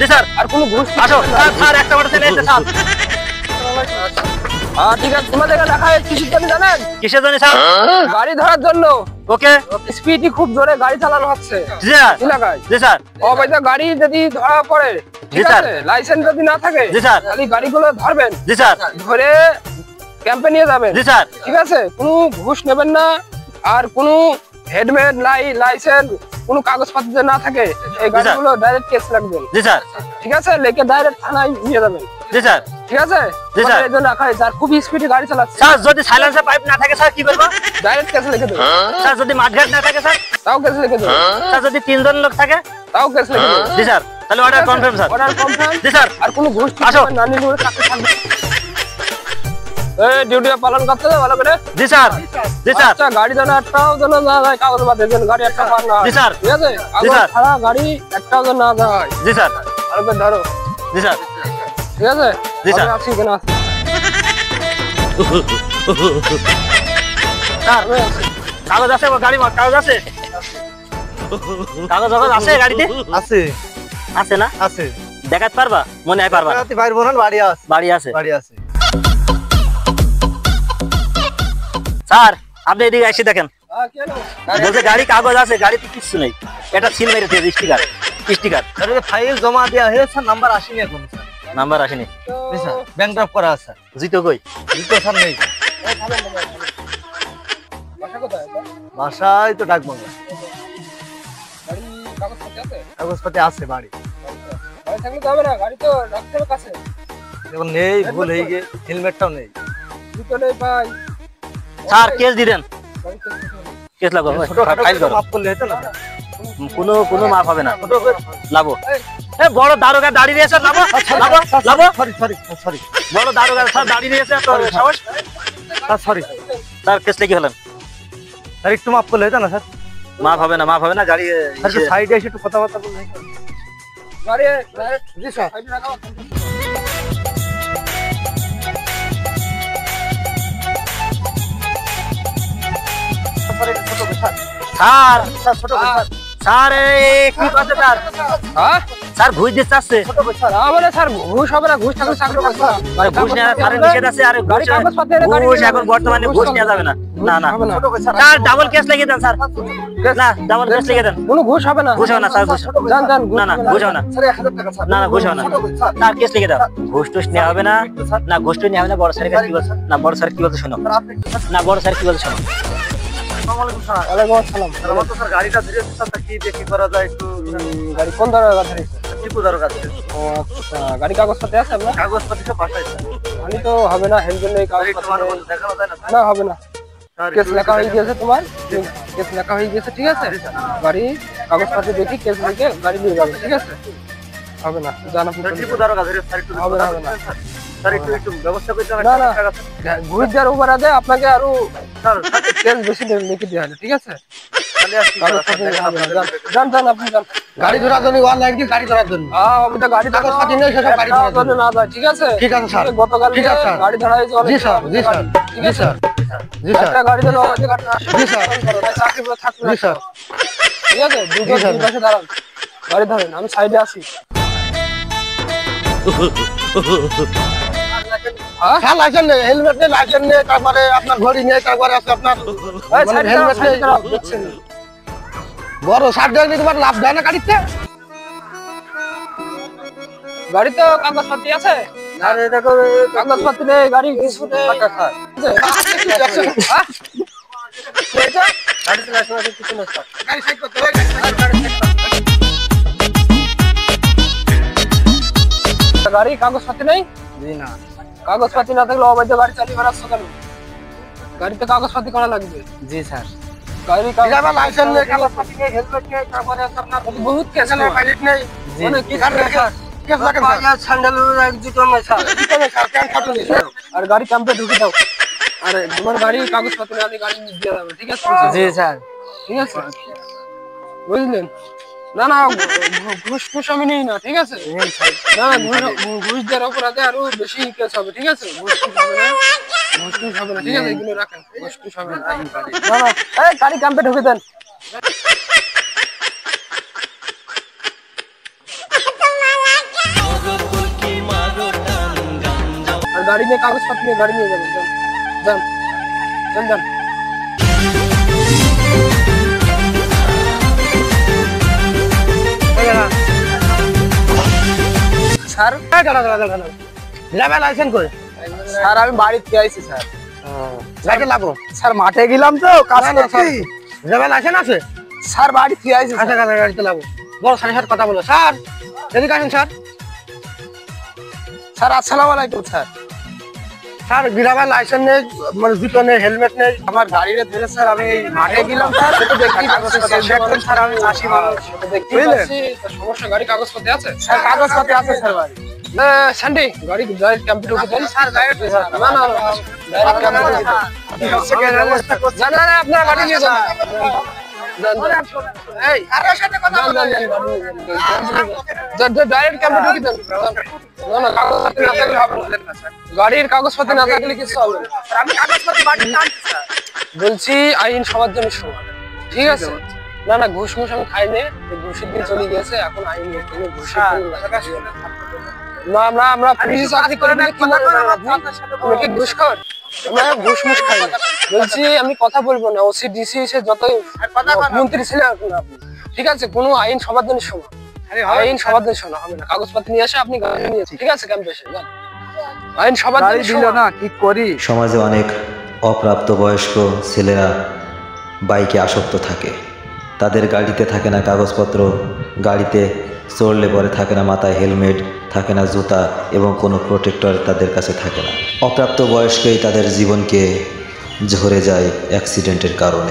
জি sir. আর কোনো ঘুষ আসো স্যার, একটা অটো চলে এসেছে স্যার। ঠিক আছে, তোমাদের লেখা আছে কিসের জন্য জানেন? কিসের জন্য স্যার? গাড়ি ধরার জন্য। ওকে। স্পিডে খুব জোরে গাড়ি চালানো হচ্ছে জি স্যার এলাকায়। জি স্যার। অবৈধ গাড়ি যদি ধরা পড়ে, ঠিক আছে, লাইসেন্স যদি না থাকে, জি স্যার, তাহলে গাড়িগুলো ধরবেন। জি স্যার। ধরে ক্যাম্পে নিয়ে যাবেন। জি স্যার। ঠিক আছে, কোনো ঘুষ নেবেন না। আর কোনো হেলমেট লাইসেন্স কোনো কাগজপত্র না থাকে, এই গাড়িগুলো ডাইরেক্ট কেস লাগবেন। জি স্যার। ঠিক আছে, লেকে ডাইরেক্ট থানায় নিয়ে যাবেন। জি স্যার। ঠিক আছে। জি স্যার। এর জন্য রাখা আছে। আর খুব স্পিডে গাড়ি চালাচ্ছে স্যার। যদি সাইলেন্সার পাইপ না থাকে স্যার কি করব? ডাইরেক্ট কেস লিখে দেব স্যার। যদি মাঠঘাট না থাকে স্যার, তাও কেস লিখে দেব স্যার। যদি তিনজন লোক থাকে, তাও কেস লিখে দেব। জি স্যার। তাহলে order confirm sir. Order confirm. জি স্যার। আর কোনো ঘুষ আসো নানি লোক কাছে থাকবে। ডিউটি পালন করতে হবে ভালো করে। জি স্যার। জি স্যার। আচ্ছা, গাড়ি যেন একটাও যেন না যায়, কাগজ বাদ দেন, গাড়ি একটা পার না। জি স্যার। ঠিক আছে, জি স্যার। সারা গাড়ি একটাও যেন না যায়। জি স্যার। ভালো করে ধরো। জি স্যার। ঠিক আছে। জি স্যার। আসি কেন আসি স্যার? কাগজ আছে? গাড়ি কাগজ আছে? কাগজ আছে গাড়িতে? আছে। আছে না? আছে। দেখাতে পারবা? মনে হয় পারবা। দেখাতে পারবো না, বাড়ি আছে। বাড়ি আছে। বাড়ি আছে স্যার। আপনি এদিকে এসে দেখেন। বলছে গাড়ি কাগজ আছে, গাড়িতে কিছু নেই। এটা সিল মেরে দিয়েছে, স্টিকার। ফাইল জমা দেওয়া হয়েছে, নাম্বার আসেনি এখন। নাম্বার আসেনি স্যার। ব্যাংক ড্রাফট করা আছে। জিতো কই? জিতো স্যার নেই। বাসায় তো ডাক বাংলা। কাগজপত্র আছে বাড়ি। থাকলে তো হবে না, গাড়ি তো রাখতে হবে কাছে। এখন নেই, ভুল হয়ে গিয়ে হেলমেটটাও নেই। জুতো নেই ভাই। স্যার কেস দিবেন? কেস লাগবে। ফাইল করো। মাফ করলে হতো না। কোনো মাফ হবে না। লাগো। এ বড় দারোগা দাঁড়িয়ে রয়েছে, লাগো লাগো। সরি বড় দারোগা স্যার দাঁড়িয়ে রয়েছে, তো সাহস স্যার। সরি স্যার, কেস লিখে হলেন স্যার। একটু মাফ করলে হতো না স্যার। মাফ হবে না, মাফ হবে না। গাড়ি স্যার সাইডে এসে একটু কথাবার্তা বলুন। গাড়ি জি স্যার। সাইডে রাখো। স্যার ছোট স্যার, কি করছে স্যার? স্যার ঘুষ দিতে চাচ্ছে। স্যার ঘুষ হবে না, ঘুষ থাকলে চাকরি করতে হবে। আরে ঘুষ নেওয়া স্যার নিষেধ আছে। আরে ঘুষ এখন বর্তমানে ঘুষ নেওয়া যাবে না। না না স্যার, ডাবল কেস লিখে দেন স্যার। না, ডাবল কেস লিখে দেন। কোনো ঘুষ হবে না। ঘুষ হবে না স্যার। ঘুষ না না, ঘুষ হবে না। না না, ঘুষ হবে না স্যার। কেস লিখে দাও। ঘুষ টুস নেওয়া হবে না। না, ঘুষ টুস নেওয়া হবে না। বড় স্যারের কাছে কি বলছে? না, বড় স্যার কি বলছে শোনো। না, বড় স্যার কি বলছে শোনো। গাড়িটা ধরে কি দেখি করা যায় একটু? গাড়ি কোন দারোগা ধরেছে? টিপু দারোগা। গাড়ি কাগজপত্র আছে আপনার? কাগজপত্র সব বাসায়। আমি তো হবে না, হেলমেট নেই, কাগজপত্র দেখানো যায় না। না হবে না। কেস লেখা হয়ে গেছে তোমার। কেস লেখা হয়ে গেছে, ঠিক আছে। গাড়ি কাগজপত্র দেখি কেস লিখে গাড়ি নিয়ে যাবে, ঠিক আছে। হবে না, জানা টিপু দারোগা ধরে হবে না, হবে না স্যার। একটু ব্যবস্থা করতে হবে। না না, ঘুষ দেওয়ার উপর আছে আপনাকে আরো স্যার কেস বেশি লিখে দেওয়া হবে, ঠিক আছে। গাড়ি ধরার জন্য অনলাইন কি গাড়ি ধরার জন্য? গাড়ি কাগজপত্র নেই, সেসব গাড়ি ধরার জন্য না যায়, ঠিক আছে। ঠিক আছে স্যার। গতকাল গাড়ি ধরা হয়েছে। জি স্যার। জি স্যার। জি স্যার। জি স্যার। গাড়ি জন্য জি স্যার। চাকরি থাকবে। জি স্যার। ঠিক আছে, দুটো পাশে দাঁড়ান, গাড়ি ধরেন, আমি সাইডে আসি। লাইসেন্স নেই, হেলমেট নেই, লাইসেন্স নেই, তারপরে আপনার ঘড়ি নেই, তারপরে আছে আপনার হেলমেট নেই। বড় সার দেয়নি, তোমার লাভ দেয় না গাড়িতে? গাড়ি তো কাগজপত্র আছে। আরে দেখো, কাগজপত্র নেই, গাড়ি কিছু নেই। গাড়ি কাগজপত্র নেই? জি না। কাগজপত্র না থাকলে অবৈধ গাড়ি চালিয়ে বেড়াচ্ছ কেন? গাড়িতে কাগজপত্র করা লাগবে। জি স্যার। গাড়ি লাইসেন্স নেই, কাগজপত্র নেই, হেলমেট নেই, তারপরে আপনার বহুত কেস আছে, বাইক নেই। মানে কি স্যার? কেস লাগেন স্যার। স্যান্ডেল জুতো নেই স্যার। জুতো নেই স্যার, প্যান্ট শার্ট নেই স্যার। আর গাড়ি ক্যাম্পে ঢুকে দাও। আরে তোমার গাড়ি কাগজপত্র না, গাড়ি দিয়ে যাবে, ঠিক আছে। জি স্যার। ঠিক আছে, বুঝলেন? না না, ঘুষ ফুস আমি নেই না, ঠিক আছে। না, ঘুষ দেওয়ার অপরাধে আরো বেশি কেস হবে, ঠিক আছে। ঘুষ টুস হবে না, ঘুষ টুস হবে না, ঠিক আছে। এগুলো রাখেন, ঘুষ টুস হবে না। না না, এই গাড়ি ক্যাম্পে ঢুকে দেন। আর গাড়ি নিয়ে কাগজপত্র নিয়ে গাড়ি নিয়ে যাবেন। যান যান যান। স্যার ড্রাইভার লাইসেন্স করে স্যার আমি বাড়ি থেকে আইছি স্যার। লাইসেন্স লাগো স্যার মাঠে গেলাম তো কাজ করছি। ড্রাইভার লাইসেন্স আছে? স্যার বাড়ি থেকে আইছি। আচ্ছা গাড়িতে লাগো। বড় স্যারের সাথে কথা বলো। স্যার এদিকে আসেন স্যার। স্যার আসসালামু আলাইকুম স্যার। স্যার ড্রাইভার লাইসেন্স নেই, মানে জুতো নেই, হেলমেট নেই। আমার গাড়িটা ধরে স্যার আমি মাঠে গেলাম স্যার। সেটা দেখতেই পাচ্ছেন স্যার আমি চাষি মানুষ। সেটা দেখতেই পাচ্ছি। সমস্যা গাড়ি কাগজপত্র আছে? স্যার কাগজপত্র আছে স্যার বাড়ি। সান্ডি গাড়ি ডাইরেক্ট কম্পিউটার উঠে দেন স্যার। ডাইরেক্ট না না ডাইরেক্ট কম্পিউটার না না আপনার গাড়ি নিয়ে যান। এই আরে সাথে কথা বলেন। ডাইরেক্ট কম্পিউটার কি দেন? না না কাগজপত্র না থাকলে হবে না স্যার। গাড়ির কাগজপত্র না থাকলে কিছু হবে না। আমি কাগজপত্র বাড়ি টানছি স্যার। বলছি আইন সবার জন্য সমান, ঠিক আছে? না না ঘুষ মুষ আমি খাই নে, ঘুষের দিন চলে গেছে, এখন আইন কোনো ঘুষ না। আমরা পুলিশ চাকরি করে না কি কি ঘুষ খান? আমরা ঘুষ মুষ খাই না। বলছি আমি কথা বলবো না, ওসি ডিসি এসে যত মন্ত্রী ছিলেন আপনি, ঠিক আছে? কোনো আইন সবার জন্য সমান, আইন সবার জন্য সমান হবে না। কাগজপত্র নিয়ে আসে আপনি গাড়ি নিয়ে, ঠিক আছে? ক্যাম্পেশন আইন সবার জন্য সমান না। কি করি? সমাজে অনেক অপ্রাপ্তবয়স্ক ছেলেরা বাইকে আসক্ত থাকে। তাদের গাড়িতে থাকে না কাগজপত্র, গাড়িতে চড়লে পরে থাকে না মাথায় হেলমেট, থাকে না জুতা এবং কোনো প্রোটেক্টর তাদের কাছে থাকে না। অপ্রাপ্তবয়স্কই তাদের জীবনকে ঝরে যায় অ্যাক্সিডেন্টের কারণে।